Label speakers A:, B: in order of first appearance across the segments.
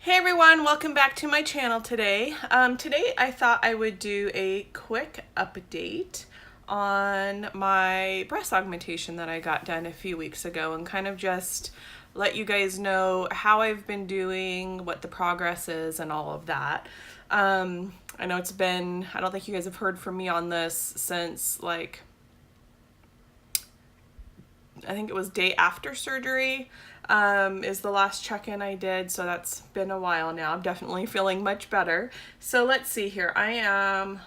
A: Hey everyone, welcome back to my channel today. Today I thought I would do a quick update on my breast augmentation that I got done a few weeks ago and kind of just let you guys know how I've been doing, what the progress is, and all of that. I know it's been, I don't think you guys have heard from me on this since like, I think it was day after surgery. Is the last check-in I did, so that's been a while now. I'm definitely feeling much better. So let's see here. I am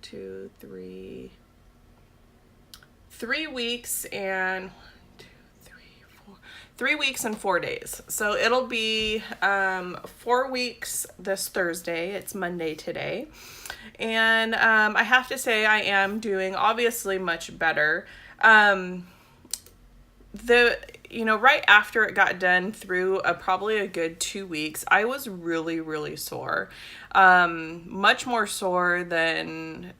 A: 3 weeks and 3 weeks and 4 days. So it'll be 4 weeks this Thursday. It's Monday today. And I have to say I am doing obviously much better. Right after it got done, through probably a good 2 weeks, I was really sore. Much more sore than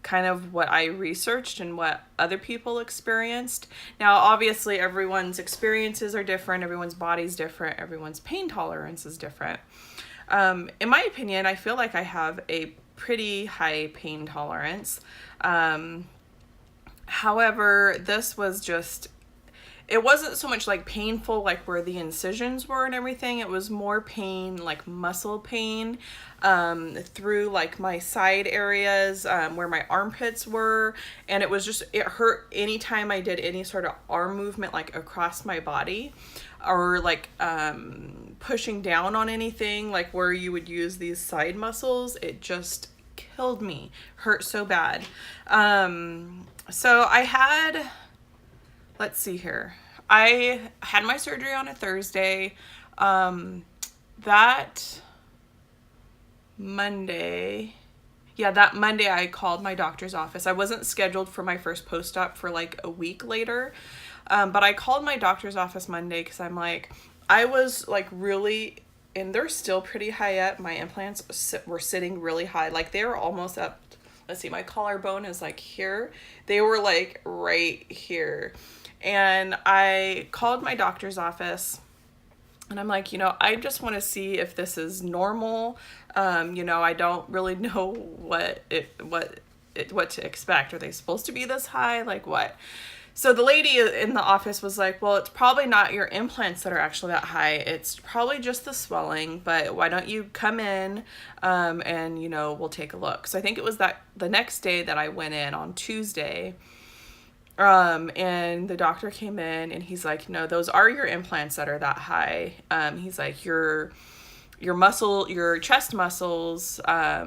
A: kind of what I researched and what other people experienced. Now, obviously, everyone's experiences are different, everyone's body's different, everyone's pain tolerance is different. In my opinion, I feel like I have a pretty high pain tolerance. However, this was just, it wasn't so much like painful, like where the incisions were and everything. It was more pain, like muscle pain, through like my side areas, where my armpits were. And it was just, it hurt anytime I did any sort of arm movement, like across my body, or like, pushing down on anything, like where you would use these side muscles. It just killed me, hurt so bad. So I had, let's see here. I had my surgery on a Thursday. That Monday I called my doctor's office. I wasn't scheduled for my first post-op for like a week later. But I called my doctor's office Monday because I'm like, I was like really, and they're still pretty high up. My implants were sitting really high. Like they were almost up. Let's see, my collarbone is like here. They were like right here. And I called my doctor's office and I'm like, I just want to see if this is normal. I don't really know what to expect. Are they supposed to be this high? Like what? So the lady in the office was like, well, it's probably not your implants that are actually that high. It's probably just the swelling, but why don't you come in, and, we'll take a look. So I think it was that the next day that I went in on Tuesday, and the doctor came in and he's like, no, those are your implants that are that high. He's like, your chest muscles, I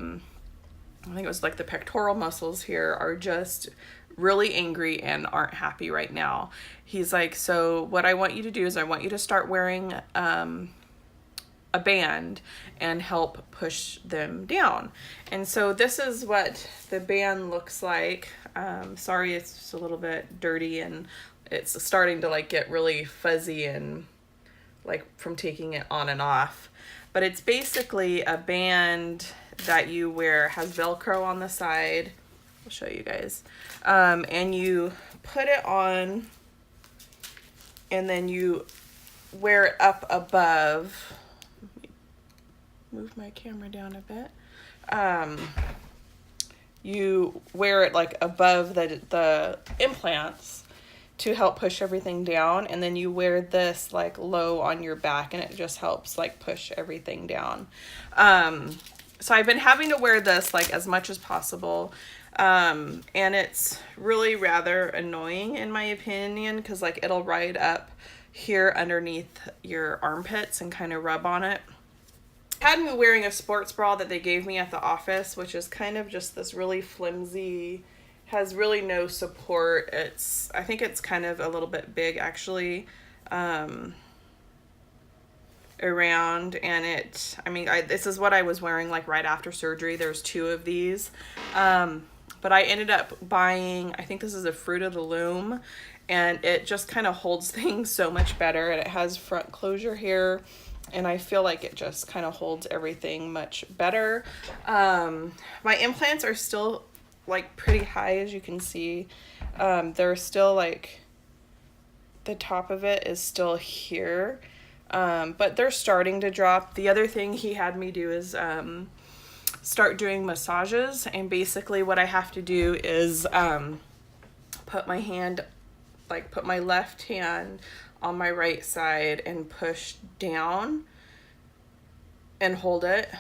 A: think it was like the pectoral muscles here, are just really angry and aren't happy right now. He's like, so what I want you to do is I want you to start wearing a band and help push them down. And so this is what the band looks like. Sorry, it's just a little bit dirty and it's starting to like get really fuzzy and like from taking it on and off. But it's basically a band that you wear, has Velcro on the side. I'll show you guys. And you put it on and then you wear it up above. Let me move my camera down a bit. You wear it like above the implants to help push everything down, and then you wear this like low on your back and it just helps like push everything down. So I've been having to wear this like as much as possible. And it's really rather annoying in my opinion, because like it'll ride up here underneath your armpits and kind of rub on it. I had me wearing a sports bra that they gave me at the office, which is kind of just this really flimsy, has really no support. I think it's kind of a little bit big actually, around, and this is what I was wearing like right after surgery. There's 2 of these. But I ended up buying, I think this is a Fruit of the Loom, and it just kind of holds things so much better, and it has front closure here, and I feel like it just kind of holds everything much better. My implants are still like pretty high, as you can see. They're still like, the top of it is still here. But they're starting to drop. The other thing he had me do is start doing massages, and basically what I have to do is put my left hand on my right side and push down and hold it.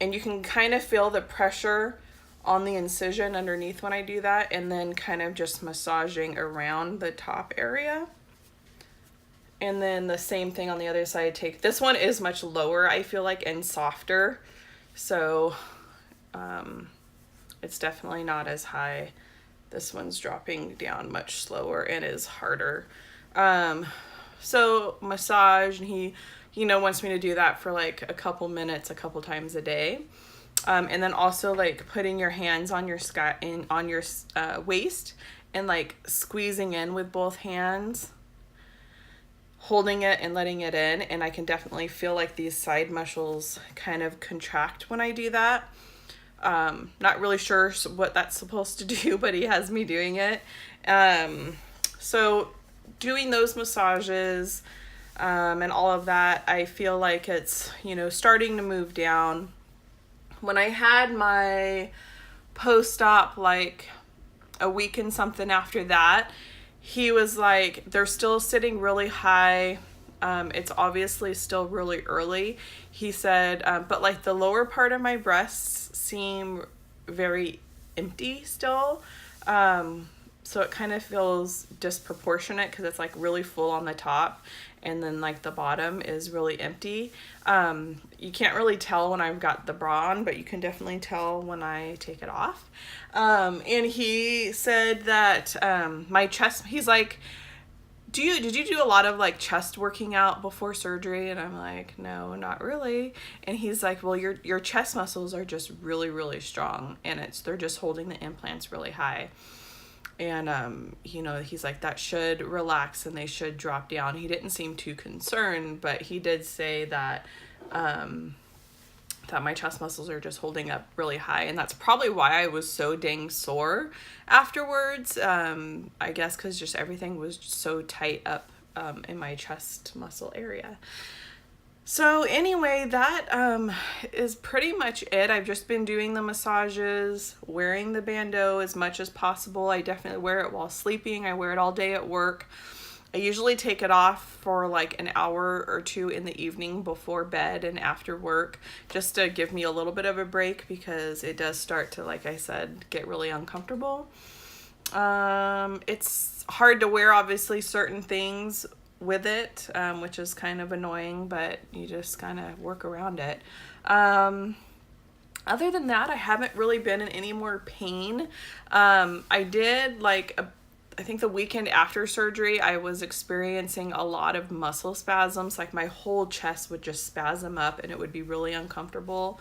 A: And you can kind of feel the pressure on the incision underneath when I do that, and then kind of just massaging around the top area. And then the same thing on the other side. This one is much lower, I feel like, and softer. So it's definitely not as high. This one's dropping down much slower and is harder. So massage, and he, wants me to do that for like a couple minutes, a couple times a day. And then also like putting your hands on your waist and like squeezing in with both hands, holding it and letting it in. And I can definitely feel like these side muscles kind of contract when I do that. Not really sure what that's supposed to do, but he has me doing it. So doing those massages, and all of that, I feel like it's, starting to move down. When I had my post-op, like a week and something after that, he was like, they're still sitting really high. It's obviously still really early. He said, but like the lower part of my breasts seem very empty still. So it kind of feels disproportionate because it's like really full on the top, and then like the bottom is really empty. You can't really tell when I've got the bra on, but you can definitely tell when I take it off. And he said that my chest, he's like, did you do a lot of like chest working out before surgery? And I'm like, no, not really. And he's like, well, your chest muscles are just really, really strong, and they're just holding the implants really high. And, he's like, that should relax and they should drop down. He didn't seem too concerned, but he did say that, that my chest muscles are just holding up really high. And that's probably why I was so dang sore afterwards. I guess because just everything was so tight up, in my chest muscle area. So anyway, that is pretty much it. I've just been doing the massages, wearing the bandeau as much as possible. I definitely wear it while sleeping. I wear it all day at work. I usually take it off for like an hour or two in the evening before bed and after work, just to give me a little bit of a break, because it does start to, like I said, get really uncomfortable. It's hard to wear, obviously, certain things with it, which is kind of annoying, but you just kind of work around it. Other than that, I haven't really been in any more pain. I did I think the weekend after surgery, I was experiencing a lot of muscle spasms. Like my whole chest would just spasm up and it would be really uncomfortable.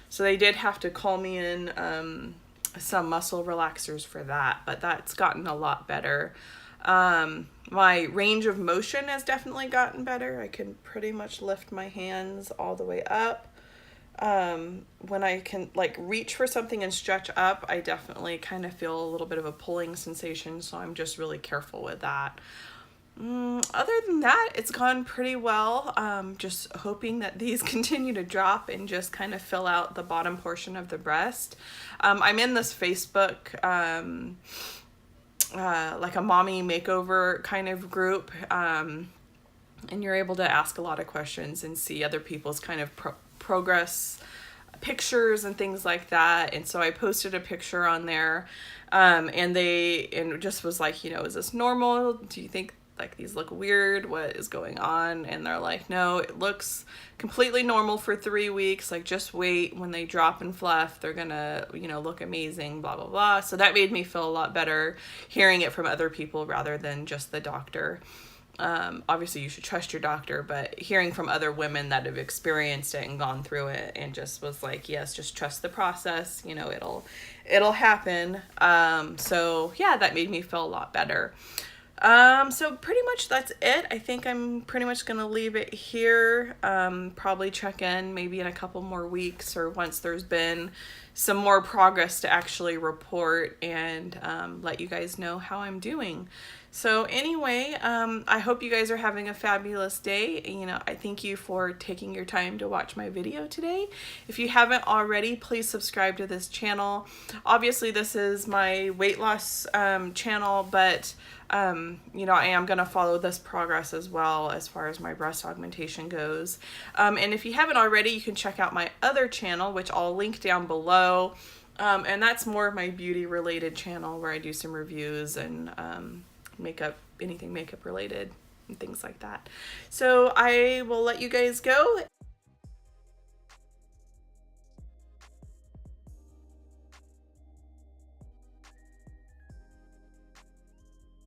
A: So they did have to call me in some muscle relaxers for that, but that's gotten a lot better. My range of motion has definitely gotten better. I can pretty much lift my hands all the way up. When I can like reach for something and stretch up, I definitely kind of feel a little bit of a pulling sensation. So I'm just really careful with that. Other than that, it's gone pretty well. Just hoping that these continue to drop and just kind of fill out the bottom portion of the breast. I'm in this Facebook, like a mommy makeover kind of group. And you're able to ask a lot of questions and see other people's kind of progress pictures and things like that. And so I posted a picture on there, and it just was like, is this normal? Do you think like these look weird? What is going on? And they're like, no, it looks completely normal for 3 weeks. Like, just wait. When they drop and fluff, they're gonna, look amazing, blah, blah, blah. So that made me feel a lot better hearing it from other people rather than just the doctor. Obviously you should trust your doctor, but hearing from other women that have experienced it and gone through it and just was like, yes, just trust the process, it'll happen. So yeah, that made me feel a lot better. So pretty much that's it. I think I'm pretty much going to leave it here. Probably check in maybe in a couple more weeks or once there's been some more progress to actually report and let you guys know how I'm doing. So anyway, I hope you guys are having a fabulous day. You know, I thank you for taking your time to watch my video today. If you haven't already, please subscribe to this channel. Obviously, this is my weight loss channel, but you know, I am going to follow this progress as well as far as my breast augmentation goes. And if you haven't already, you can check out my other channel, which I'll link down below. And that's more of my beauty related channel where I do some reviews and makeup, anything makeup related and things like that. So I will let you guys go.